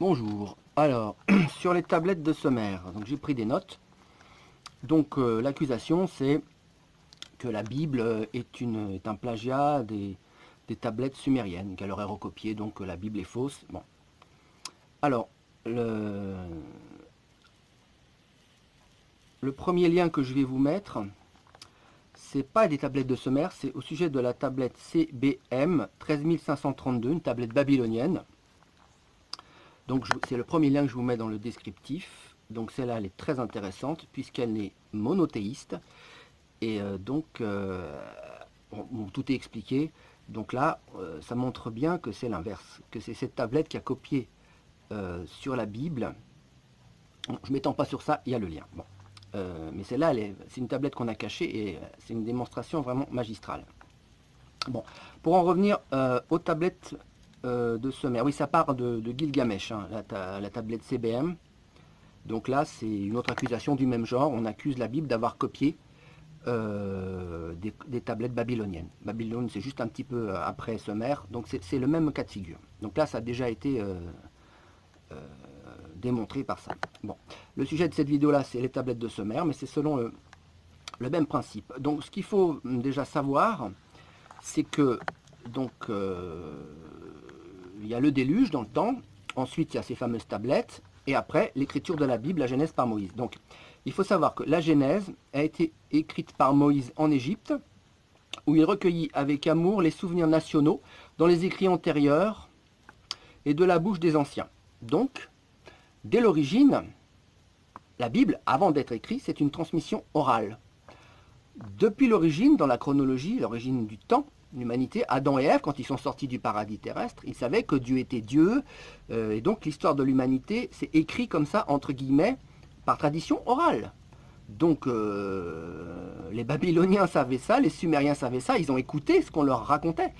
Bonjour. Alors, sur les tablettes de Sumer, donc j'ai pris des notes. Donc l'accusation c'est que la Bible est un plagiat des tablettes sumériennes, qu'elle aurait recopié, donc que la Bible est fausse. Bon. Alors, le premier lien que je vais vous mettre, c'est pas des tablettes de Sumer, c'est au sujet de la tablette CBM 13532, une tablette babylonienne. Donc c'est le premier lien que je vous mets dans le descriptif. Donc celle-là, elle est très intéressante puisqu'elle est monothéiste. Et bon, tout est expliqué. Donc là, ça montre bien que c'est l'inverse, que c'est cette tablette qui a copié sur la Bible. Bon, je ne m'étends pas sur ça, il y a le lien. Bon. Mais celle-là, c'est une tablette qu'on a cachée et c'est une démonstration vraiment magistrale. Bon, pour en revenir aux tablettes de Sumer, oui, ça part de Gilgamesh, hein, la tablette CBM. Donc là, c'est une autre accusation du même genre. On accuse la Bible d'avoir copié des tablettes babyloniennes. Babylone, c'est juste un petit peu après Sumer, donc c'est le même cas de figure. Donc là, ça a déjà été démontré par ça. Bon, le sujet de cette vidéo-là, c'est les tablettes de Sumer, mais c'est selon le même principe. Donc, ce qu'il faut déjà savoir, c'est que donc il y a le déluge dans le temps, ensuite il y a ces fameuses tablettes, et après l'écriture de la Bible, la Genèse par Moïse. Donc il faut savoir que la Genèse a été écrite par Moïse en Égypte, où il recueillit avec amour les souvenirs nationaux dans les écrits antérieurs et de la bouche des anciens. Donc, dès l'origine, la Bible, avant d'être écrite, c'est une transmission orale. Depuis l'origine, dans la chronologie, l'origine du temps, l'humanité, Adam et Ève, quand ils sont sortis du paradis terrestre, ils savaient que Dieu était Dieu, et donc l'histoire de l'humanité, c'est écrit comme ça, entre guillemets, par tradition orale. Donc les Babyloniens savaient ça, les Sumériens savaient ça, ils ont écouté ce qu'on leur racontait.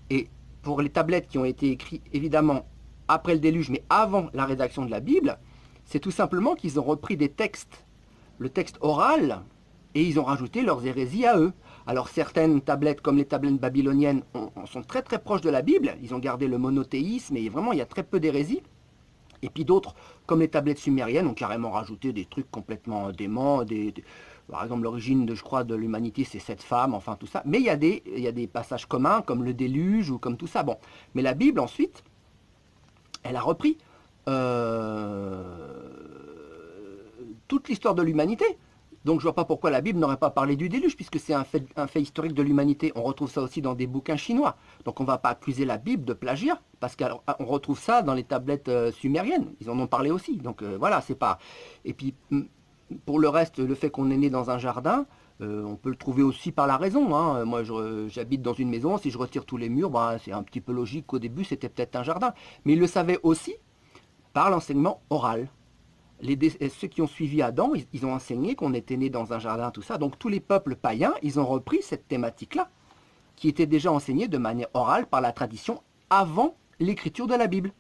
Et pour les tablettes qui ont été écrites, évidemment, après le déluge, mais avant la rédaction de la Bible, c'est tout simplement qu'ils ont repris des textes, le texte oral, et ils ont rajouté leurs hérésies à eux. Alors certaines tablettes, comme les tablettes babyloniennes, sont très très proches de la Bible, ils ont gardé le monothéisme, et vraiment il y a très peu d'hérésies. Et puis d'autres, comme les tablettes sumériennes, ont carrément rajouté des trucs complètement déments. Par exemple, l'origine, je crois, de l'humanité, c'est 7 femmes, enfin tout ça. Mais il y a des passages communs, comme le déluge ou comme tout ça. Bon, mais la Bible, ensuite, elle a repris toute l'histoire de l'humanité. Donc je vois pas pourquoi la Bible n'aurait pas parlé du déluge, puisque c'est un fait historique de l'humanité. On retrouve ça aussi dans des bouquins chinois. Donc on ne va pas accuser la Bible de plagiat, parce qu'on retrouve ça dans les tablettes sumériennes. Ils en ont parlé aussi. Donc voilà, c'est pas... Et puis, pour le reste, le fait qu'on est né dans un jardin, on peut le trouver aussi par la raison. Hein. Moi, j'habite dans une maison, si je retire tous les murs, bah, c'est un petit peu logique qu'au début, c'était peut-être un jardin. Mais ils le savaient aussi par l'enseignement oral. Ceux qui ont suivi Adam, ils ont enseigné qu'on était né dans un jardin, tout ça. Donc tous les peuples païens, ils ont repris cette thématique-là, qui était déjà enseignée de manière orale par la tradition avant l'écriture de la Bible.